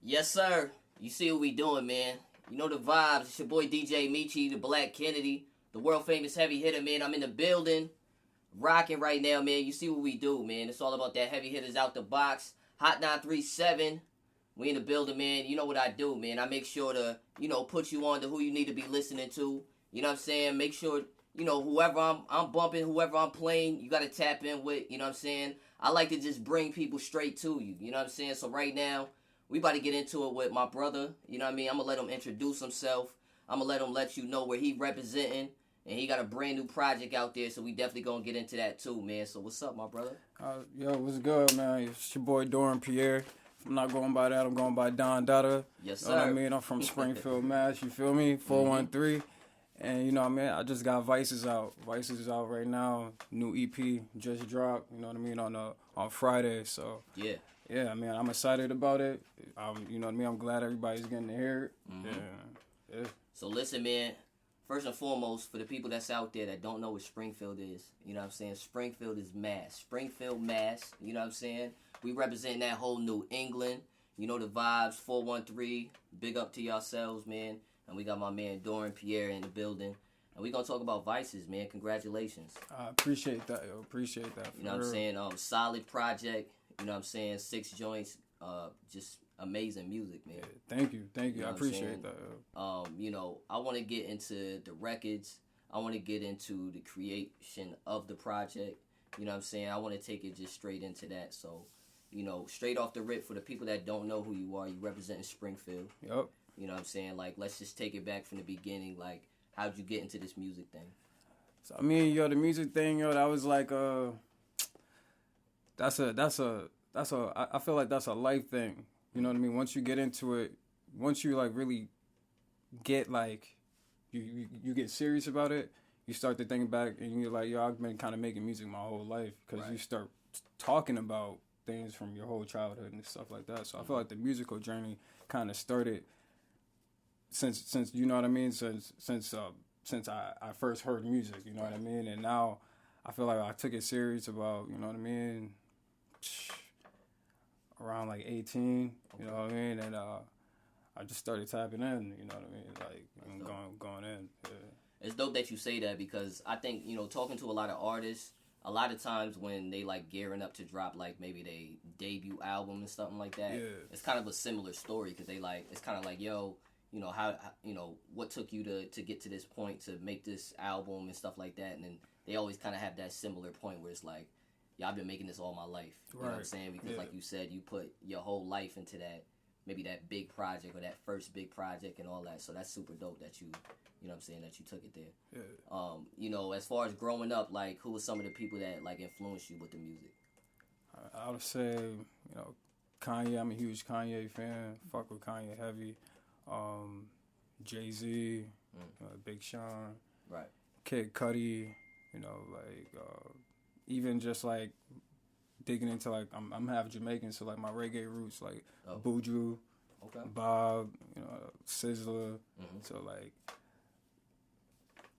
Yes, sir. You see what we doing, man. You know the vibes. It's your boy DJ Meechie, the Black Kennedy, the world famous heavy hitter, man. I'm in the building, rocking right now, man. You see what we do, man. It's all about that heavy hitters out the box. Hot 937. We in the building, man. You know what I do, man. I make sure to, put you on to who you need to be listening to. You know what I'm saying? Make sure, whoever I'm bumping, whoever I'm playing, you got to tap in with, you know what I'm saying? I like to just bring people straight to you, you know what I'm saying? So right now, we about to get into it with my brother, you know what I mean? I'm going to let him introduce himself. I'm going to let you know where he representing. And he got a brand new project out there, so we definitely going to get into that too, man. So what's up, my brother? Yo, what's good, man? It's your boy Dorren, Pierre. If I'm not going by that, I'm going by Don Dada. Yes, sir. You know what I mean? I'm from Springfield, Mass. You feel me? 413. And, you know what I mean? I just got VICES out. VICES is out right now. New EP just dropped, you know what I mean, on Friday. So, yeah, I mean, I'm excited about it. You know what I mean? I'm glad everybody's getting to hear it. Yeah. So listen, man. First and foremost, for the people that's out there that don't know what Springfield is, you know what I'm saying? Springfield is Mass. Springfield, Mass, you know what I'm saying? We represent that whole New England. You know the vibes, 413. Big up to yourselves, man. And we got my man Dorren, Pierre in the building. And we going to talk about VICES, man. Congratulations. I appreciate that, yo. Appreciate that. You know what I'm saying? Solid project. You know what I'm saying? 6 joints. Just amazing music, man. Yeah, thank you. You know I appreciate that. I want to get into the records. I want to get into the creation of the project. You know what I'm saying? I want to take it just straight into that. So, straight off the rip, for the people that don't know who you are, you representing Springfield. Yep. You know what I'm saying? Like, let's just take it back from the beginning. Like, how'd you get into this music thing? So, I mean, the music thing, that was like I feel like that's a life thing. You know what I mean? Once you get into it, once you like really get like you get serious about it, you start to think back and you're like, yo, I've been kind of making music my whole life, because you start talking about things from your whole childhood and stuff like that. So I feel like the musical journey kind of started since you know what I mean, since I first heard music, you know what I mean, and now I feel like I took it serious about, you know what I mean, around like 18, you know what I mean, and I just started tapping in, you know what I mean, like going in. Yeah. It's dope that you say that, because I think, talking to a lot of artists, a lot of times when they like gearing up to drop like maybe they debut album and something like that, it's kind of a similar story, because they like, it's kind of like, yo, how what took you to get to this point to make this album and stuff like that, and then they always kind of have that similar point where it's like, yeah, I've been making this all my life. You know what I'm saying? Because like you said, you put your whole life into that, maybe that big project or that first big project and all that. So that's super dope that you know what I'm saying, that you took it there. Yeah. As far as growing up, like, who were some of the people that like influenced you with the music? I would say, Kanye. I'm a huge Kanye fan. Fuck with Kanye heavy. Jay-Z, Big Sean, right? Kid Cudi, even just like digging into like I'm half Jamaican, so like my reggae roots, like Buju, Bob, Sizzler. So like,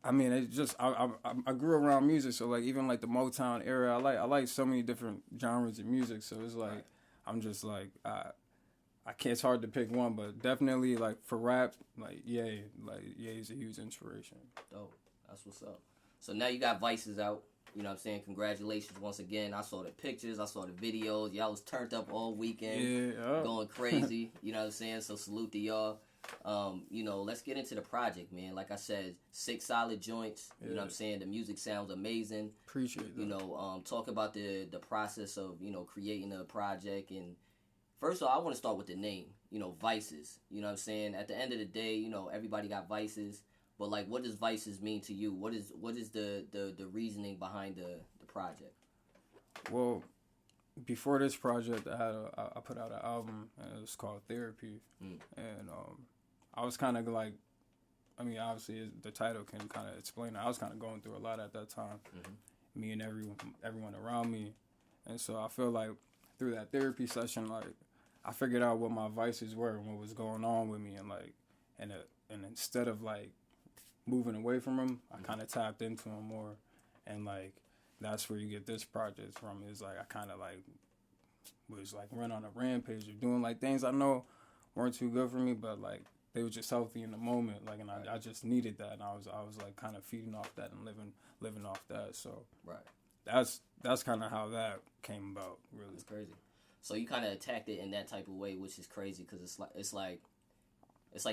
I mean, it's just I grew around music, so like even like the Motown era, I like so many different genres of music. So it's like I'm just like I can't. It's hard to pick one, but definitely like for rap, like Ye is a huge inspiration. Dope. That's what's up. So now you got VICES out. You know what I'm saying? Congratulations once again. I saw the pictures. I saw the videos. Y'all was turned up all weekend. Going crazy. You know what I'm saying? So salute to y'all. Let's get into the project, man. Like I said, 6 solid joints. You know what I'm saying? The music sounds amazing. Appreciate that. Talk about the process of, creating a project. And first of all, I want to start with the name, VICES. You know what I'm saying? At the end of the day, everybody got vices. But like, what does VICES mean to you? What is the reasoning behind the project? Well, before this project, I put out an album, and it was called Therapy, and I was kind of like, I mean, obviously the title can kind of explain it. I was kind of going through a lot at that time, me and everyone around me, and so I feel like through that therapy session, like I figured out what my vices were and what was going on with me, and like, and instead of like moving away from them, I kind of tapped into them more, and like that's where you get this project from. Is like I kind of like was like run on a rampage of doing like things I know weren't too good for me, but like they were just healthy in the moment, like, and I just needed that, and I was like kind of feeding off that and living off that. So that's kind of how that came about. Really, it's crazy. So you kind of attacked it in that type of way, which is crazy because it's like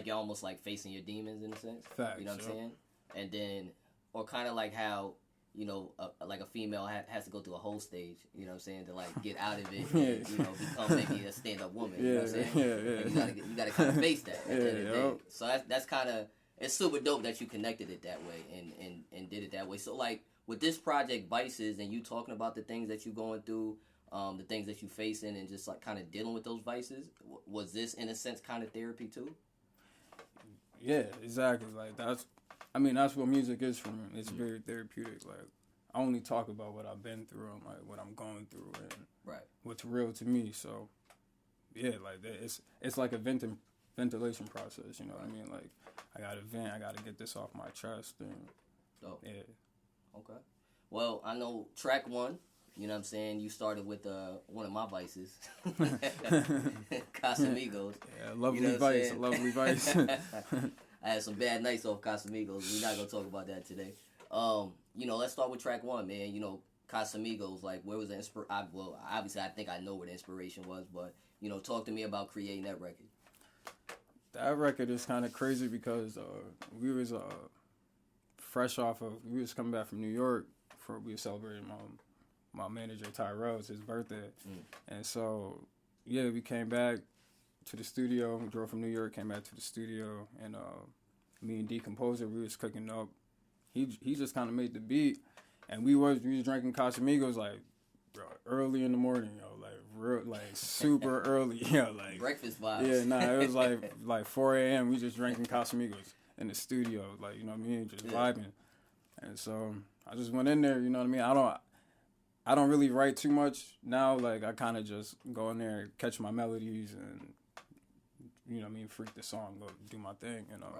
you're almost like facing your demons in a sense. Facts, you know what I'm saying? And then, or kind of like how, you know, like a female has to go through a whole stage, you know what I'm saying, to like get out of it and, you know, become maybe a stand-up woman, you know what I'm saying? And you gotta kind of face that at the end of the day. So that's kind of, it's super dope that you connected it that way and did it that way. So like with this project, VICES, and you talking about the things that you're going through, the things that you facing and just like kind of dealing with those vices, was this in a sense kind of therapy too? Yeah, exactly. Like that's what music is for me. It's very therapeutic. Like I only talk about what I've been through and like what I'm going through and what's real to me. So yeah, like it's like a ventilation process. You know what I mean? Like I gotta vent. I gotta get this off my chest. And yeah. Okay. Well, I know track 1. You know what I'm saying? You started with one of my vices, Casamigos. Yeah, lovely vice, lovely vice. I had some bad nights off Casamigos. We're not gonna talk about that today. You know, let's start with track 1, man. You know, Casamigos. Like, where was the inspiration? Well, obviously, I think I know where the inspiration was, but you know, talk to me about creating that record. That record is kind of crazy because we was fresh off of. We was coming back from New York we were celebrating my manager Tyrell's his birthday, and so yeah, we came back to the studio. We drove from New York, came back to the studio, and me and D Composer, we was cooking up. He just kind of made the beat, and we was drinking Casamigos like early in the morning, like super early, like breakfast vibes. Yeah, it was like 4 a.m. We just drinking Casamigos in the studio, like, you know what I mean, just vibing. And so I just went in there, you know what I mean. I don't really write too much now. Like I kind of just go in there, catch my melodies, and you know what I mean, freak the song, go do my thing, you know.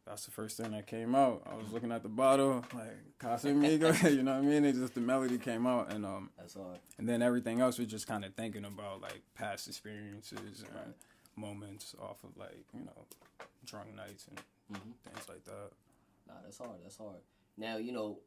That's the first thing that came out. I was looking at the bottle, like Casamigos, you know what I mean? It's just the melody came out, and that's hard. And then everything else was just kind of thinking about like past experiences and moments off of like, you know, drunk nights and things like that. Nah, that's hard. That's hard. Now, you know,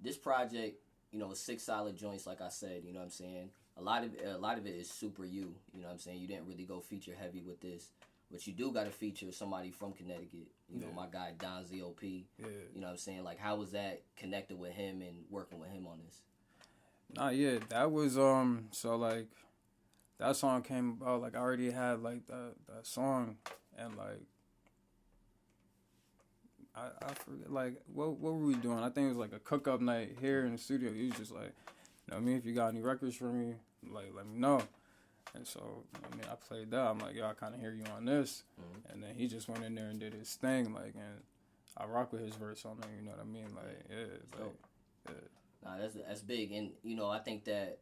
this project, you know, 6 solid joints, like I said, you know what I'm saying? A lot of it is super you know what I'm saying? You didn't really go feature heavy with this. But you do got to feature somebody from Connecticut. You know, my guy, Don Z.O.P. Yeah. You know what I'm saying? Like, how was that connected with him and working with him on this? Nah, yeah, that was, so, like, that song came about, like, I already had, like, that song, and, like, I forget, like, what were we doing? I think it was, like, a cook-up night here in the studio. He was just like, you know what I mean? If you got any records for me, like, let me know. And so, I mean, I played that. I'm like, yo, I kind of hear you on this. And then he just went in there and did his thing, like, and I rock with his verse on there, you know what I mean? Like, yeah, like, yeah. Nah, that's big. And, you know, I think that,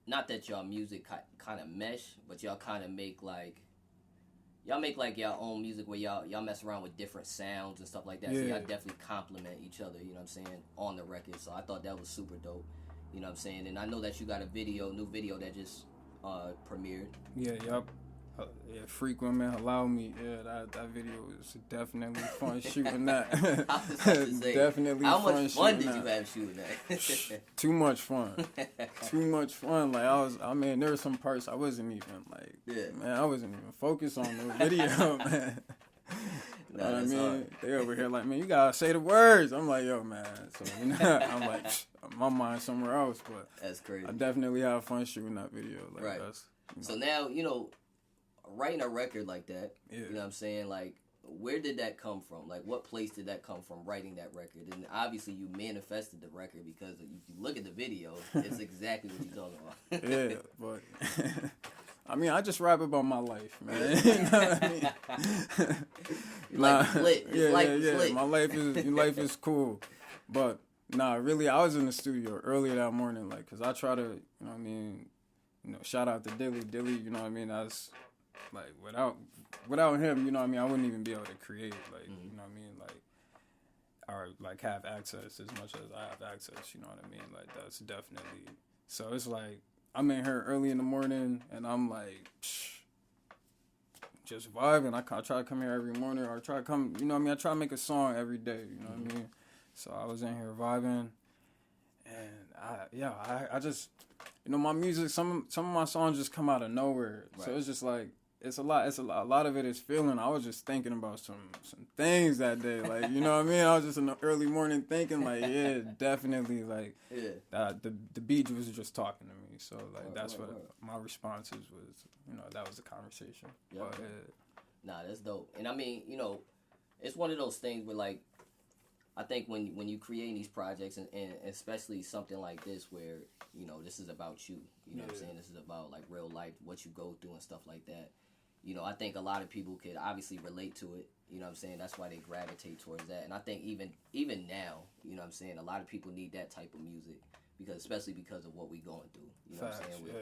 not that y'all music kind of mesh, but y'all kind of make, like, y'all own music where y'all mess around with different sounds and stuff like that. Yeah. So y'all definitely complement each other, you know what I'm saying, on the record. So I thought that was super dope, you know what I'm saying? And I know that you got a new video that just premiered. Yeah, yep. Yeah, Freak Women Allow Me. Yeah, that video was definitely fun shooting that. I was about to say, definitely how fun much fun did that. you have shooting that? Too much fun. Too much fun. Like, there were some parts I wasn't even, like, man, I wasn't even focused on the video, man. You know what I mean? Hard. They over here like, man, you gotta say the words. I'm like, yo, man. So, you know, I'm like, my mind's somewhere else, but that's crazy. I definitely have fun shooting that video. Like, right. That's, you know. So now, you know, writing a record like that, yeah. You know what I'm saying? Like, where did that come from? Like, what place did that come from, writing that record? And obviously, you manifested the record because if you look at the video, it's exactly what you're talking about. Yeah, but I mean, I just rap about my life, man. You know what I mean? Like split. Split. My life is cool, but nah, really, I was in the studio earlier that morning, like, cause I try to, you know what I mean, shout out to Dilly, you know what I mean. That's like without him, you know what I mean, I wouldn't even be able to create, like, you know what I mean, like, or like have access as much as I have access, you know what I mean, like, that's definitely. So it's like I'm in here early in the morning, and I'm like, just vibing. I try to come here every morning, or try to come, you know what I mean? I try to make a song every day, you know what I mean? So I was in here vibing, and I just, you know, my music, some of my songs just come out of nowhere. Right. So it's just like, a lot of it is feeling. I was just thinking about some things that day, like, you know what I mean? I was just in the early morning thinking, like, yeah, definitely, like, the beat was just talking to me. So, like, that's what my responses was, you know, that was the conversation. Yep. But, nah, that's dope. And I mean, you know, it's one of those things where, like, I think when you create these projects, and especially something like this where, you know, this is about you, you know what I'm saying? This is about, like, real life, what you go through and stuff like that. You know, I think a lot of people could obviously relate to it, you know what I'm saying? That's why they gravitate towards that. And I think even now, you know what I'm saying, a lot of people need that type of music, especially because of what we going through, you know what I'm saying? With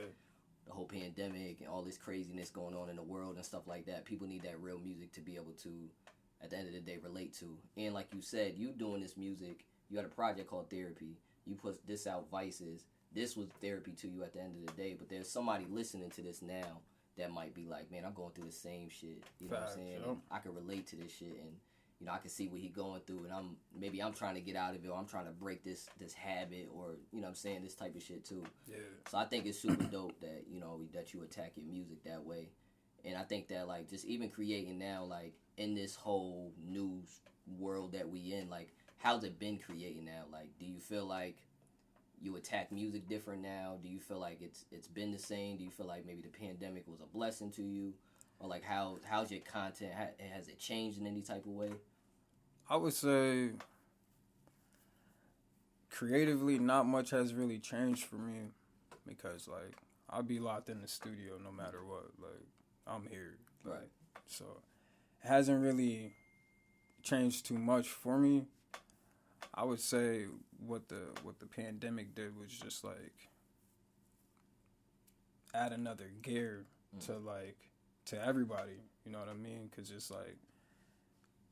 the whole pandemic and all this craziness going on in the world and stuff like that. People need that real music to be able to, at the end of the day, relate to. And like you said, you doing this music, you got a project called Therapy. You put this out, VICES. This was therapy to you at the end of the day. But there's somebody listening to this now that might be like, man, I'm going through the same shit. You know what I'm saying? And I can relate to this shit, and you know, I can see what he's going through, and I'm trying to get out of it, or I'm trying to break this habit, or you know what I'm saying, this type of shit too. Yeah. So I think it's super dope that, you know, that you attack your music that way. And I think that, like, just even creating now, like, in this whole new world that we in, like, how's it been creating now? Like, do you feel like you attack music different now? Do you feel like it's been the same? Do you feel like maybe the pandemic was a blessing to you? Or, like, how's your content? Has it changed in any type of way? I would say creatively, not much has really changed for me, because, like, I'll be locked in the studio no matter what. Like, I'm here. Like, right. So it hasn't really changed too much for me. I would say what the pandemic did was just, like, add another gear to everybody. You know what I mean? Because it's like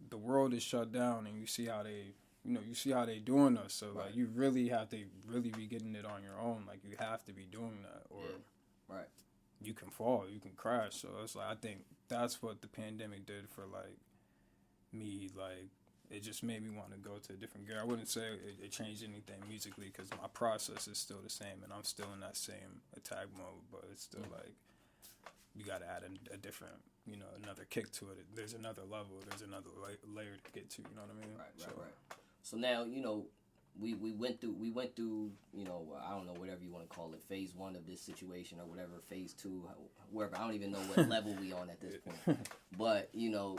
the world is shut down, and you see how they doing us. So right. Like, you really have to be getting it on your own. Like, you have to be doing that, or right. You can fall, you can crash. So it's like, I think that's what the pandemic did for, like, me. Like, it just made me want to go to a different gear. I wouldn't say it changed anything musically, because my process is still the same, and I'm still in that same attack mode. But it's still like, you got to add a different, you know, another kick to it. There's another level. There's another layer to get to. You know what I mean? Right. So now, you know, we went through, you know, I don't know, whatever you want to call it, phase 1 of this situation, or whatever, phase 2, wherever. I don't even know what level we on at this point. But, you know,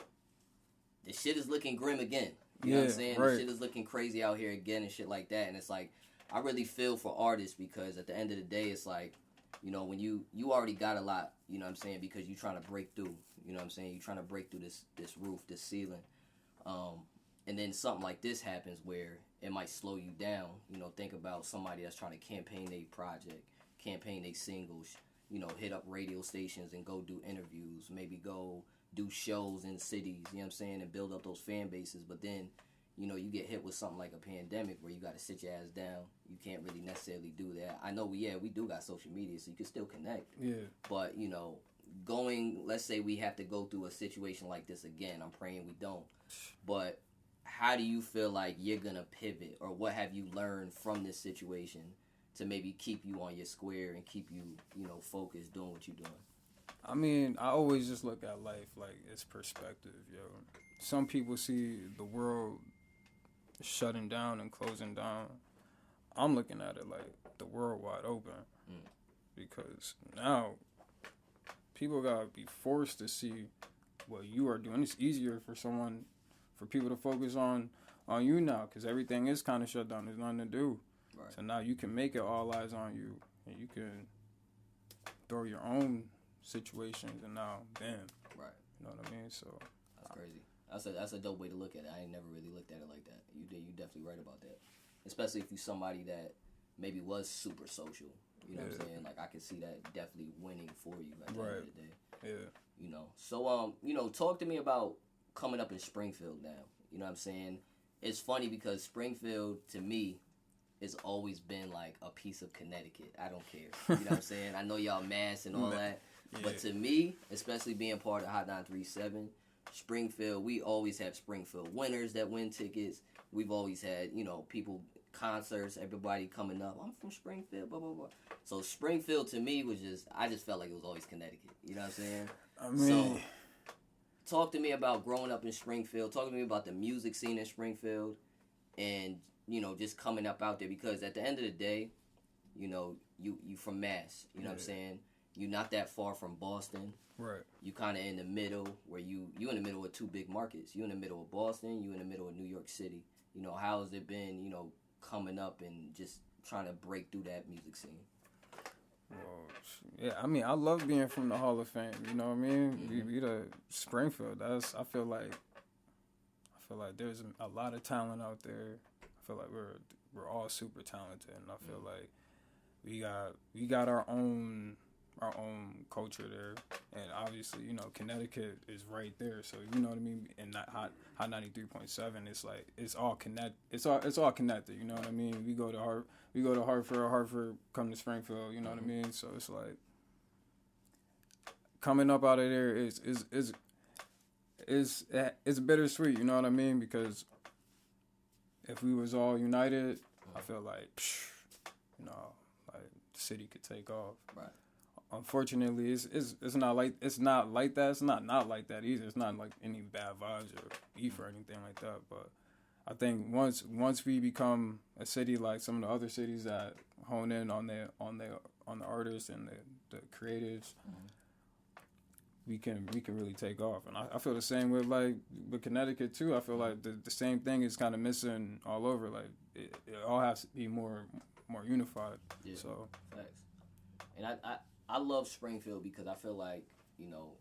the shit is looking grim again. You know what I'm saying? Right. The shit is looking crazy out here again and shit like that. And it's like, I really feel for artists, because at the end of the day, it's like, you know, when you already got a lot, you know what I'm saying, because you're trying to break through, you know what I'm saying? You're trying to break through this roof, this ceiling. And then something like this happens where it might slow you down. You know, think about somebody that's trying to campaign their project, campaign their singles, you know, hit up radio stations and go do interviews, maybe go do shows in cities, you know what I'm saying, and build up those fan bases. But then, you know, you get hit with something like a pandemic where you got to sit your ass down. You can't really necessarily do that. I know we do got social media, so you can still connect. Yeah. But, you know, let's say we have to go through a situation like this again. I'm praying we don't. But how do you feel like you're going to pivot, or what have you learned from this situation to maybe keep you on your square and keep you, you know, focused doing what you're doing? I mean, I always just look at life like it's perspective, yo. Some people see the world shutting down and closing down. I'm looking at it like the world wide open. Because now people gotta be forced to see what you are doing. It's easier for people to focus on you now, because everything is kind of shut down. There's nothing to do. Right. So now you can make it all eyes on you, and you can throw your own situations, and now, damn. Right. You know what I mean? So that's crazy. That's a dope way to look at it. I ain't never really looked at it like that. You definitely right about that. Especially if you're somebody that maybe was super social. You know what I'm saying? Like, I can see that definitely winning for you at the end of the day. Yeah. You know. So you know, talk to me about coming up in Springfield now. You know what I'm saying? It's funny because Springfield, to me, it's always been like a piece of Connecticut. I don't care. You know what I'm saying? I know y'all mass and all that. Yeah. But to me, especially being part of Hot 937, Springfield, we always have Springfield winners that win tickets. We've always had, you know, people, concerts, everybody coming up. I'm from Springfield, blah, blah, blah. So Springfield to me was just, I just felt like it was always Connecticut. You know what I'm saying? I mean, so talk to me about growing up in Springfield. Talk to me about the music scene in Springfield and, you know, just coming up out there, because at the end of the day, you know, you from Mass. You know what I'm saying? You're not that far from Boston. Right. You kind of in the middle, where you in the middle of two big markets. You in the middle of Boston. You in the middle of New York City. You know, how has it been, you know, coming up and just trying to break through that music scene? Well, yeah, I mean, I love being from the Hall of Fame. You know what I mean? Mm-hmm. We the Springfield. I feel like there's a lot of talent out there. I feel like we're all super talented, and I feel like we got our own culture there, and obviously, you know, Connecticut is right there, so you know what I mean. And that hot 93.7, it's like it's all connected. You know what I mean? We go to Hartford come to Springfield. You know what I mean? So it's like coming up out of there is bittersweet. You know what I mean? Because if we was all united, I feel like you know, like the city could take off. Right. Unfortunately, it's not like that. It's not like that either. It's not like any bad vibes or beef or anything like that. But I think once we become a city like some of the other cities that hone in on the artists and the creatives, we can really take off. And I feel the same with Connecticut too. I feel like the same thing is kind of missing all over. Like it all has to be more unified. Yeah. So Facts. And I love Springfield because I feel like, you know,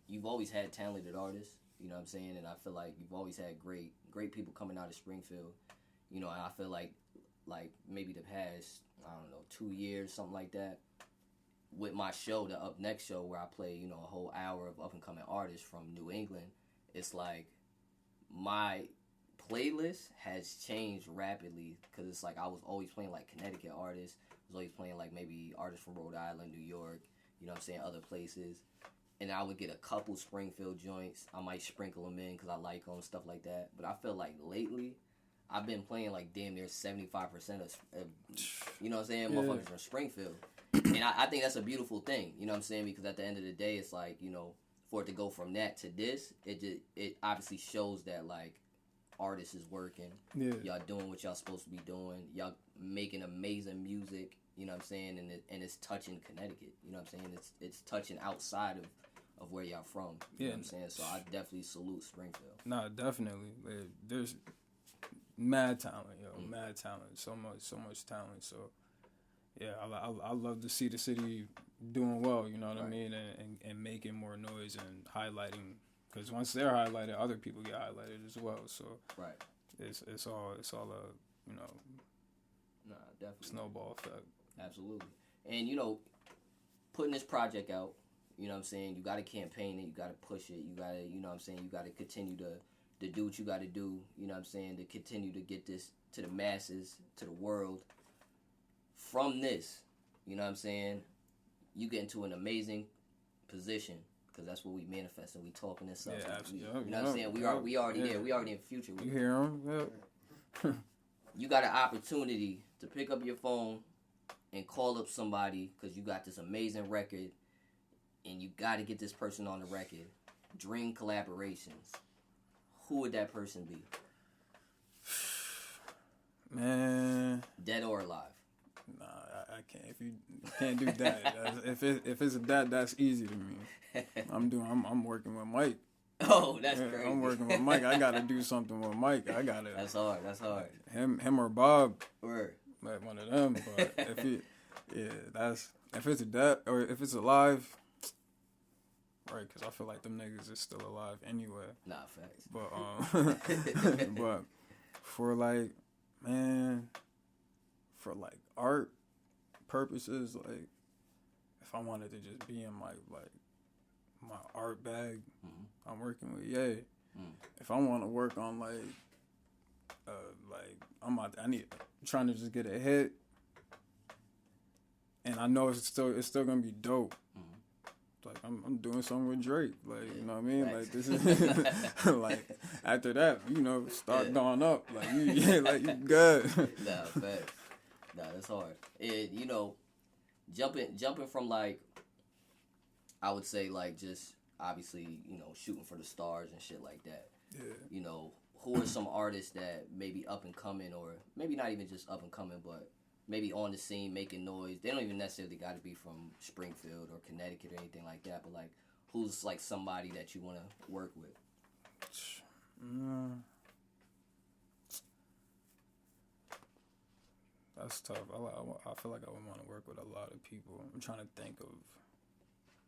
you've always had talented artists, you know what I'm saying? And I feel like you've always had great people coming out of Springfield, you know, and I feel like maybe the past, I don't know, 2 years, something like that, with my show, the Up Next show, where I play, you know, a whole hour of up-and-coming artists from New England, it's like my playlist has changed rapidly, because it's like I was always playing like Connecticut artists. I was always playing like maybe artists from Rhode Island, New York, you know what I'm saying, other places. And I would get a couple Springfield joints. I might sprinkle them in because I like them, stuff like that. But I feel like lately, I've been playing like damn near 75% of you know what I'm saying, motherfuckers from Springfield. And I think that's a beautiful thing, you know what I'm saying, because at the end of the day, it's like, you know, for it to go from that to this, it obviously shows that like artists is working. Yeah. Y'all doing what y'all supposed to be doing. Y'all making amazing music, you know what I'm saying, and it's touching Connecticut, you know what I'm saying? It's touching outside of where y'all from, you know what I'm saying? So I definitely salute Springfield. Nah, definitely. There's mad talent, mad talent. So much talent. So yeah, I love to see the city doing well, you know what I mean, and making more noise and highlighting. Because once they're highlighted, other people get highlighted as well. So it's all a, you know, definitely snowball effect. Absolutely. And you know, putting this project out, you know what I'm saying, you got to campaign it, you got to push it, you got to, you know what I'm saying, you got to continue to do what you got to do, you know what I'm saying, to continue to get this to the masses, to the world. From this, you know what I'm saying, you get into an amazing position. Because that's what we manifest and we talking and stuff. Yeah, absolutely. You know what I'm saying? We already there. We already in the future. You hear him? Yeah. You got an opportunity to pick up your phone and call up somebody because you got this amazing record and you got to get this person on the record. Dream collaborations. Who would that person be? Man. Dead or alive? Nah, I can't. If you can't do that, if it's that, that's easy to me. I'm working with Mike. Oh, that's crazy. I'm working with Mike. I gotta do something with Mike. That's hard. Him or Bob. Word. Like one of them. But if it's dead or if it's alive, right? Because I feel like them niggas is still alive anyway. Nah, facts. But but for like, man, for like art purposes, like if I wanted to just be in my art bag, I'm working with Ye. If I want to work on like like I'm trying to just get a hit, and I know it's still gonna be dope. Like I'm doing something with Drake, like you know what I mean. Like this is like after that, you know, start going up. Like you good. Nah, facts. Nah, that's hard. And you know, jumping from like, I would say like just obviously you know shooting for the stars and shit like that. Yeah. You know, who are some artists that maybe up and coming, or maybe not even just up and coming, but maybe on the scene making noise? They don't even necessarily got to be from Springfield or Connecticut or anything like that, but like who's like somebody that you want to work with? That's tough. I feel like I would want to work with a lot of people. I'm trying to think of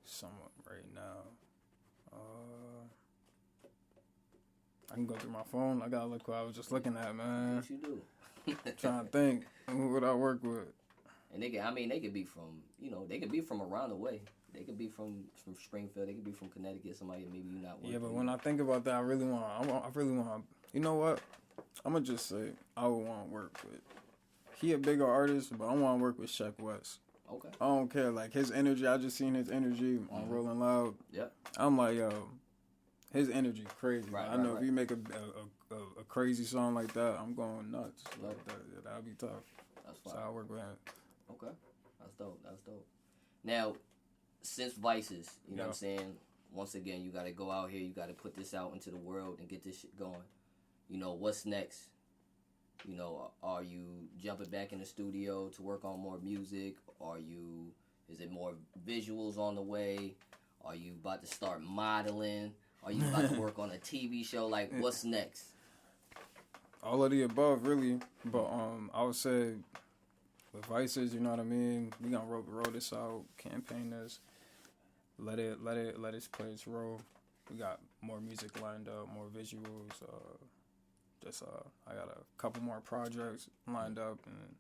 someone right now. I can go through my phone. I gotta look what I was just looking at, man. What you do? Trying to think who would I work with. And they could be from, you know, they could be from around the way. They could be from Springfield. They could be from Connecticut. Somebody maybe you not working. Yeah, but when I think about that, I really want. You know what? I'm gonna just say I would want to work with. He a bigger artist, but I want to work with Sheck West. Okay. I don't care. Like his energy, I just seen his energy on Rolling Loud. Yep. I'm like, yo, his energy crazy. Right, I know right. if you make a crazy song like that, I'm going nuts. Like that'd be tough. That's fine. So I work with him. Okay. That's dope. That's dope. Now, since VICES, you know what I'm saying? Once again, you got to go out here. You got to put this out into the world and get this shit going. You know, what's next? You know, are you jumping back in the studio to work on more music? Is it more visuals on the way? Are you about to start modeling? Are you about to work on a TV show? Like, what's next? All of the above, really. But I would say with VICES, you know what I mean? We gonna roll this out, campaign this, let it play its role. We got more music lined up, more visuals. I got a couple more projects lined up, and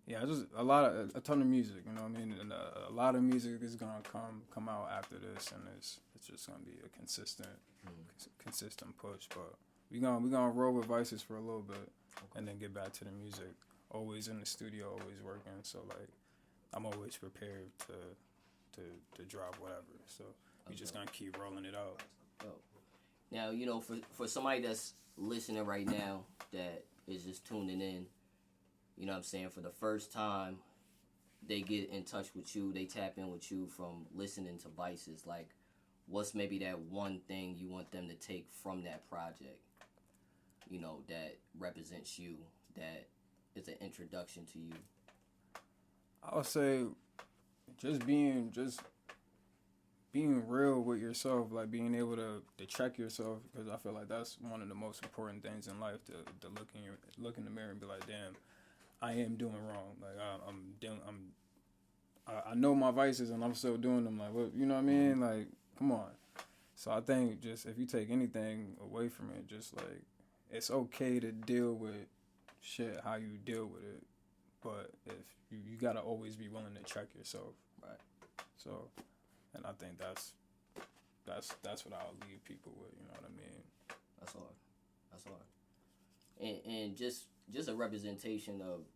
yeah, just a ton of music. You know what I mean? And a lot of music is gonna come out after this, and it's just gonna be a consistent push. But we gonna roll with VICES for a little bit, and then get back to the music. Always in the studio, always working. So like, I'm always prepared to drop whatever. So we just gonna keep rolling it out. Now, you know, for somebody that's listening right now that is just tuning in, you know what I'm saying, for the first time, they get in touch with you, they tap in with you from listening to VICES. Like, what's maybe that one thing you want them to take from that project, you know, that represents you, that is an introduction to you? I would say just being real with yourself, like being able to check yourself, because I feel like that's one of the most important things in life, to look in the mirror and be like, damn, I am doing wrong. Like I know my vices and I'm still doing them. Like, what, you know what I mean? Like, come on. So I think just if you take anything away from it, just like it's okay to deal with shit how you deal with it, but if you gotta always be willing to check yourself. Right. So. And I think that's what I'll leave people with. You know what I mean? That's hard. And just a representation of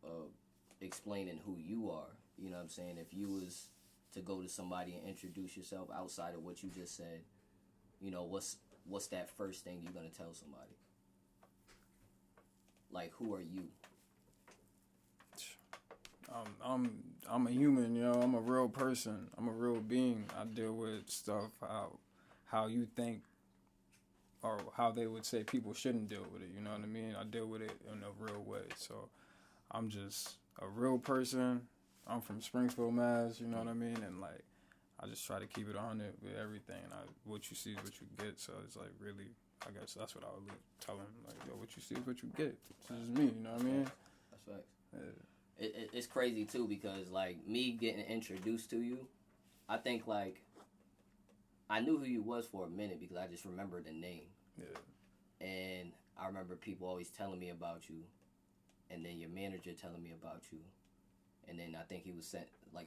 explaining who you are. You know what I'm saying? If you was to go to somebody and introduce yourself outside of what you just said, you know, what's that first thing you're gonna tell somebody? Like, who are you? I'm a human, yo. I'm a real person. I'm a real being. I deal with stuff how you think, or how they would say people shouldn't deal with it. You know what I mean? I deal with it in a real way. So I'm just a real person. I'm from Springfield, Mass. You know what I mean? And like, I just try to keep it 100 with everything. And what you see is what you get. So it's like, really, I guess that's what I would tell them. Like, yo, what you see is what you get. This is me. You know what I mean? That's right. Yeah. It's crazy too, because like me getting introduced to you, I think like I knew who you was for a minute because I just remembered the name. Yeah. And I remember people always telling me about you, and then your manager telling me about you, and then I think he was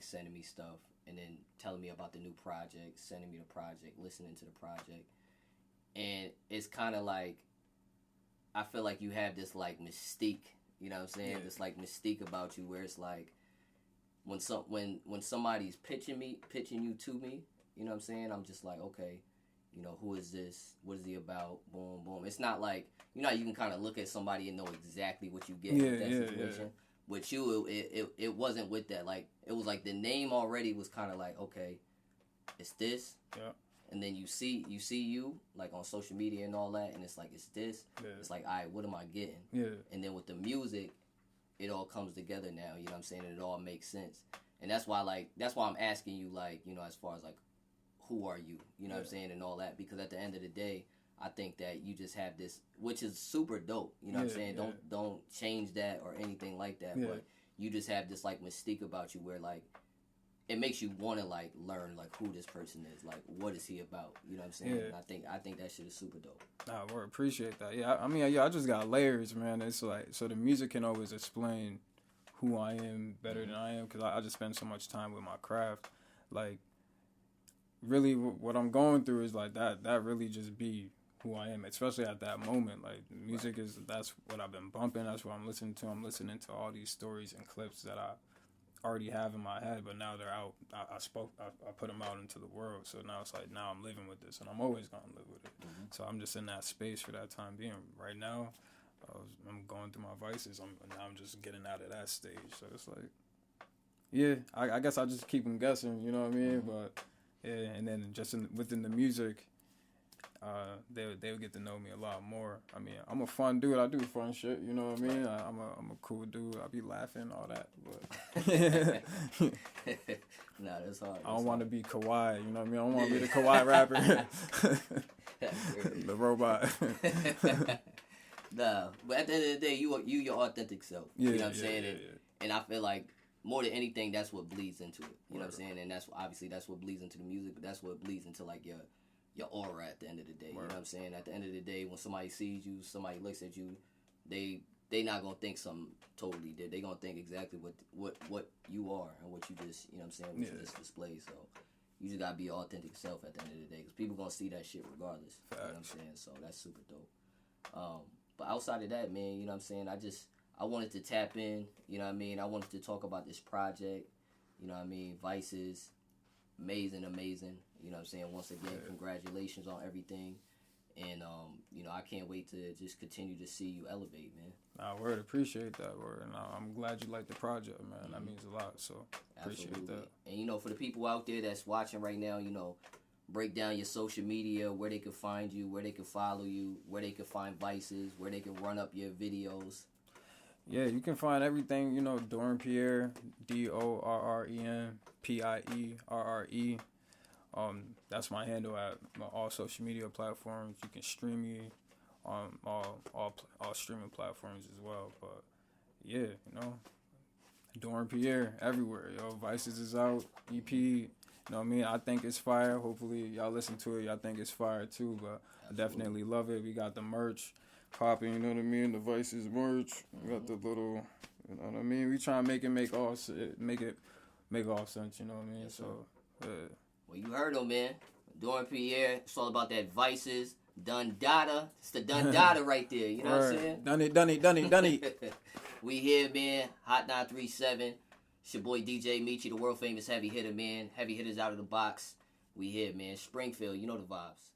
sending me stuff, and then telling me about the new project, sending me the project, listening to the project, and it's kind of like I feel like you have this like mystique, you know what I'm saying? Yeah. This like mystique about you where it's like when somebody's pitching you to me, you know what I'm saying? I'm just like, okay, you know, who is this? What is he about? Boom, boom. It's not like, you know, you can kind of look at somebody and know exactly what you get with that situation. Yeah. With you, it wasn't with that. Like, it was like the name already was kind of like, okay, it's this. Yeah. And then you see you like on social media and all that, and it's like, it's this. Yeah. It's like, all right, what am I getting? Yeah. And then with the music, it all comes together now. You know what I'm saying? And it all makes sense. And that's why I'm asking you, like, you know, as far as like, who are you? You know what I'm saying? And all that. Because at the end of the day, I think that you just have this, which is super dope. You know what I'm saying? Yeah. Don't change that or anything like that. Yeah. But you just have this like mystique about you where like it makes you want to like learn like who this person is, like what is he about? You know what I'm saying? Yeah. And I think that shit is super dope. Nah, we appreciate that. Yeah, I mean, I just got layers, man. It's like, so the music can always explain who I am better than I am, because I just spend so much time with my craft. Like, really, what I'm going through is like that really just be who I am, especially at that moment. Like, music that's what I've been bumping. That's what I'm listening to. I'm listening to all these stories and clips that I already have in my head, but now they're out. I put them out into the world. So now it's like, now I'm living with this, and I'm always gonna live with it. Mm-hmm. So I'm just in that space for that time being. Right now, I'm going through my vices. I'm just getting out of that stage. So it's like, yeah, I guess I just keep them guessing. You know what I mean? Mm-hmm. But yeah, and then just within the music, they'll get to know me a lot more. I mean, I'm a fun dude. I do fun shit. You know what I mean? I'm a cool dude. I be laughing, all that. But nah, that's hard. I don't want to be Kawhi. You know what I mean? I don't want to be the Kawhi rapper. The robot. Nah, but at the end of the day, you your authentic self. Yeah, you know what I'm saying? Yeah. And I feel like more than anything, that's what bleeds into it. You know what I'm saying? And that's what bleeds into the music, but that's what bleeds into like your aura at the end of the day. You know what I'm saying? At the end of the day, when somebody sees you, somebody looks at you, they not gonna think something totally different. They gonna think exactly what you are and what you just, you know what I'm saying, what you just display. So you just gotta be your authentic self at the end of the day, because people gonna see that shit regardless. You know what I'm saying? So that's super dope. But outside of that, man, you know what I'm saying, I wanted to tap in, you know what I mean? I wanted to talk about this project, you know what I mean? VICES, amazing. You know what I'm saying? Once again, congratulations on everything. And, you know, I can't wait to just continue to see you elevate, man. Nah, word, appreciate that, word. And I'm glad you like the project, man. Mm-hmm. That means a lot, so appreciate that. And, you know, for the people out there that's watching right now, you know, break down your social media, where they can find you, where they can follow you, where they can find VICES, where they can run up your videos. Yeah, you can find everything, you know, Dorren Pierre, DORREN PIERRE. That's my handle at all social media platforms. You can stream me on all streaming platforms as well. But yeah, you know, Dorren Pierre everywhere. Yo, VICES is out, EP. You know what I mean? I think it's fire. Hopefully y'all listen to it. Y'all think it's fire too. But I definitely love it. We got the merch popping. You know what I mean? The VICES merch. We got the little. You know what I mean? We try and make it make all sense. You know what I mean? Yes, so. Yeah. Well, you heard him, man. Dorren Pierre. It's all about that VICES. Done data. It's the done data right there. You know what I'm saying? Done it. We here, man. Hot 937. It's your boy DJ Meechie, the world famous heavy hitter, man. Heavy hitters out of the box. We here, man. Springfield, you know the vibes.